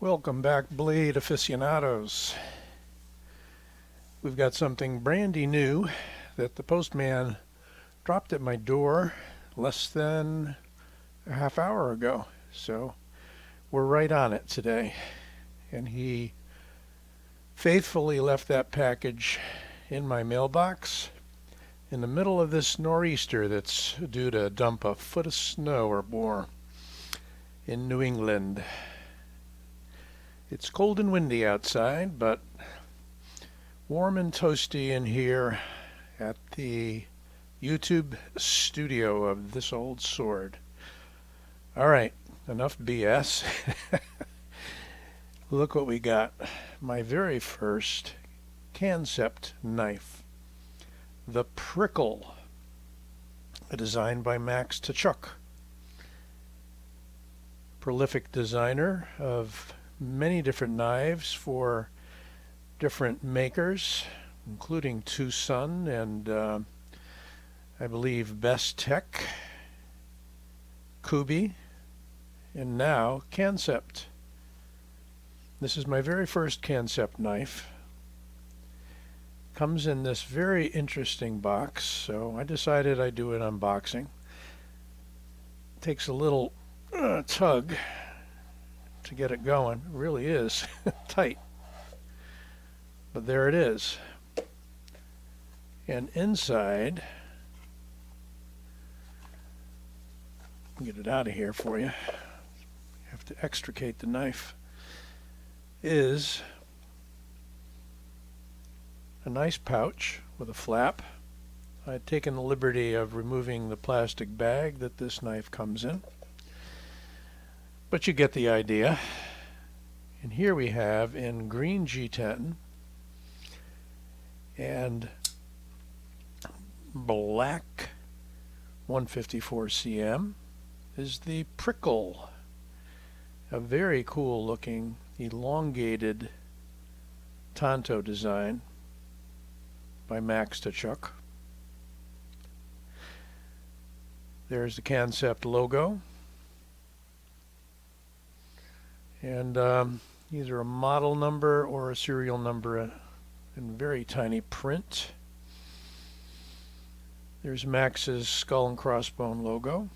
Welcome back, blade aficionados. We've got something brandy new that the postman dropped at my door less than a half hour ago. So we're right on it today. And he faithfully left that package in my mailbox in the middle of this nor'easter that's due to dump a foot of snow or more in New England. It's cold and windy outside, but warm and toasty in here at the YouTube studio of this old sword. All right, enough BS. Look what we got. My very first Kansept knife. The Prickle, designed by Max Tkachuk. Prolific designer of many different knives for different makers, including Tucson and I believe Best Tech, Kubi, and now Kansept. This is my very first Kansept knife. Comes in this very interesting box, so I decided I'd do an unboxing. Takes a little tug to get it going. It really is tight. But there it is. And inside, get it out of here for you. Have to extricate the knife. Is a nice pouch with a flap. I'd taken the liberty of removing the plastic bag that this knife comes in. But you get the idea. And here we have in green G10 and black 154 cm is the Prickle. A very cool looking elongated tanto design by Max Tkachuk. There's the Kansept logo. And either a model number or a serial number in very tiny print. There's Max's skull and crossbone logo.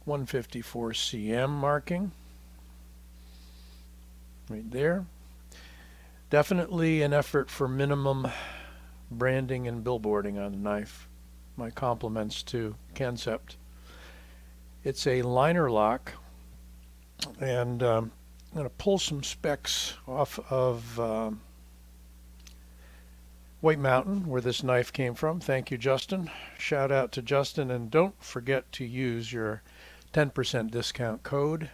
154 cm marking. Right there. Definitely an effort for minimum branding and billboarding on the knife. My compliments to Kansept. It's a liner lock, and I'm going to pull some specs off of White Mountain, where this knife came from. Thank you, Justin. Shout out to Justin, and don't forget to use your 10% discount code,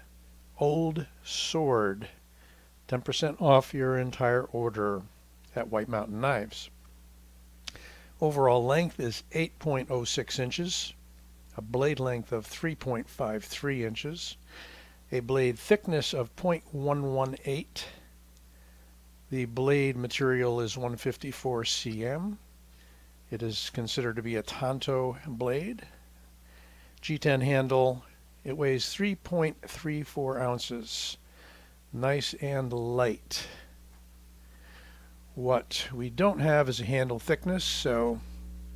Old Sword. 10% off your entire order at White Mountain Knives. Overall length is 8.06 inches. A blade length of 3.53 inches, a blade thickness of 0.118. The blade material is 154 cm. It is considered to be a tanto blade. G10 handle, it weighs 3.34 ounces. Nice and light. What we don't have is a handle thickness, so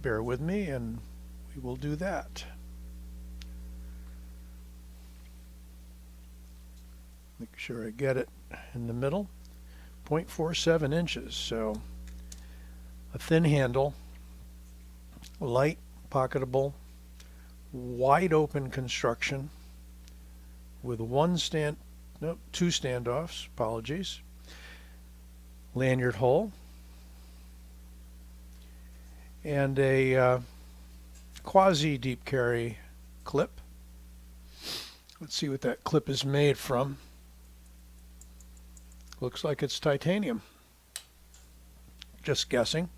bear with me and we will do that. Make sure I get it in the middle. 0.47 inches, so a thin handle, light, pocketable, wide open construction with two standoffs, apologies. Lanyard hole and a quasi deep carry clip. Let's see what that clip is made from. Looks like it's titanium. Just guessing.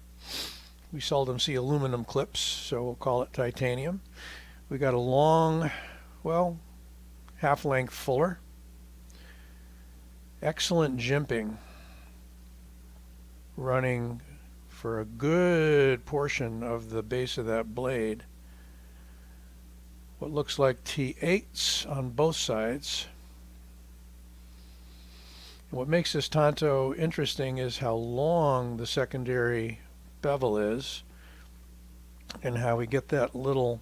We seldom see aluminum clips, so we'll call it titanium. We got a long, well, half-length fuller. Excellent jimping, running for a good portion of the base of that blade. What looks like T8s on both sides. What makes this tanto interesting is how long the secondary bevel is and how we get that little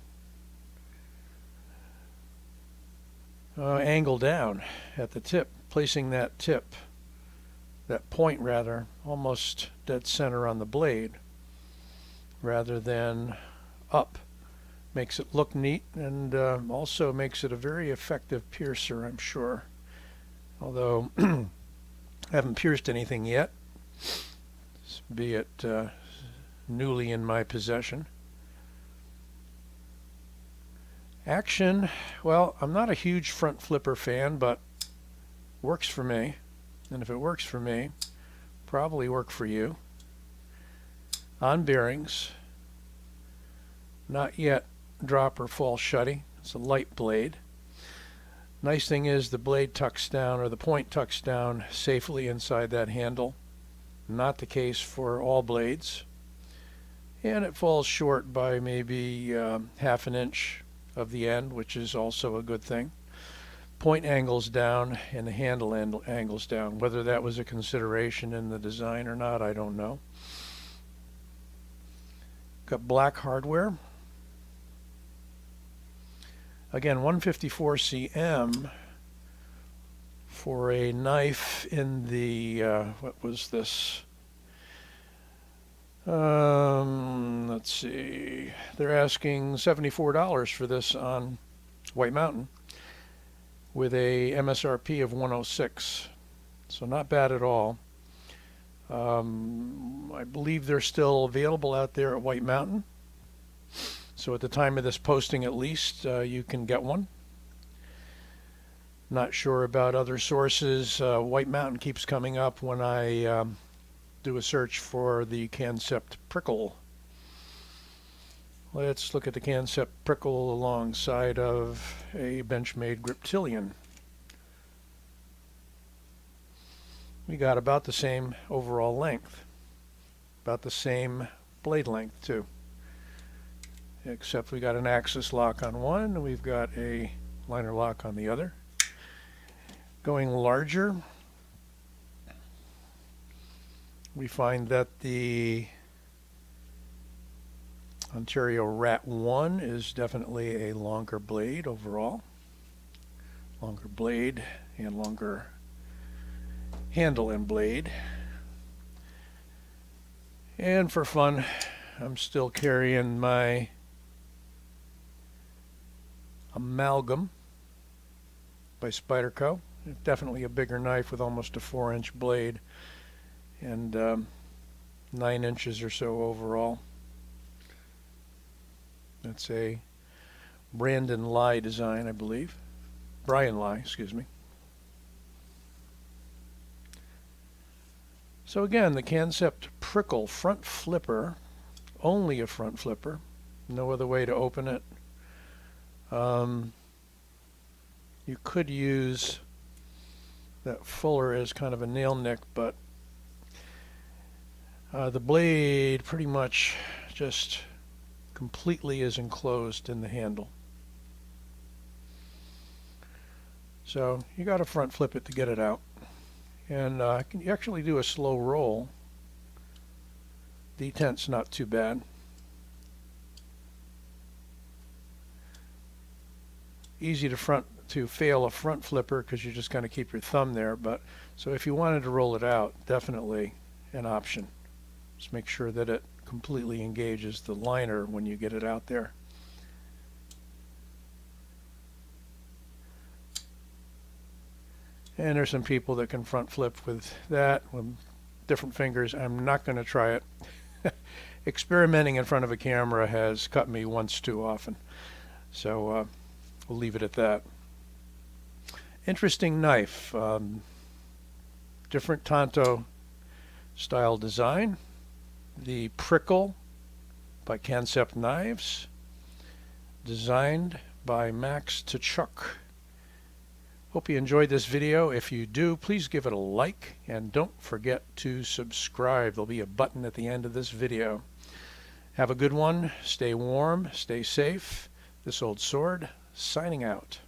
angle down at the tip, placing that point rather, almost dead center on the blade rather than up. Makes it look neat and also makes it a very effective piercer, I'm sure. Although I haven't pierced anything yet, be it newly in my possession. Action, well, I'm not a huge front flipper fan, but works for me. And if it works for me, probably work for you. On bearings, not yet drop or fall shutty. It's a light blade. Nice thing is the blade tucks down, or the point tucks down safely inside that handle. Not the case for all blades. And it falls short by maybe half an inch of the end, which is also a good thing. Point angles down and the handle angles down. Whether that was a consideration in the design or not, I don't know. Got black hardware. Again, 154 cm for a knife in the, what was this? Let's see. They're asking $74 for this on White Mountain with a MSRP of 106. So not bad at all. I believe they're still available out there at White Mountain. So at the time of this posting, at least, you can get one. Not sure about other sources. White Mountain keeps coming up when I do a search for the Kansept Prickle. Let's look at the Kansept Prickle alongside of a Benchmade Griptilian. We got about the same overall length, about the same blade length too, except we got an axis lock on one and we've got a liner lock on the other. Going larger, we find that the Ontario Rat 1 is definitely a longer blade overall. Longer blade and longer handle and blade. And for fun, I'm still carrying my Amalgam by Spyderco. Definitely a bigger knife with almost a 4-inch blade and 9 inches or so overall. That's a Brandon Lai design, I believe. Brian Lai, excuse me. So again, the Kansept Prickle front flipper, only a front flipper, no other way to open it. You could use that fuller as kind of a nail nick, but the blade pretty much just completely is enclosed in the handle. So you got to front flip it to get it out. And you actually do a slow roll. Detent's not too bad. Easy to fail a front flipper because you just kind of keep your thumb there. But so if you wanted to roll it out, definitely an option. Just make sure that it completely engages the liner when you get it out there. And there's some people that can front flip with that with different fingers. I'm not going to try it. Experimenting in front of a camera has cut me once too often. So we'll leave it at that. Interesting knife. Different tanto style design. The Prickle by Kansept Knives. Designed by Max Tkachuk. Hope you enjoyed this video. If you do, please give it a like and don't forget to subscribe. There'll be a button at the end of this video. Have a good one. Stay warm. Stay safe. This Old Sword signing out.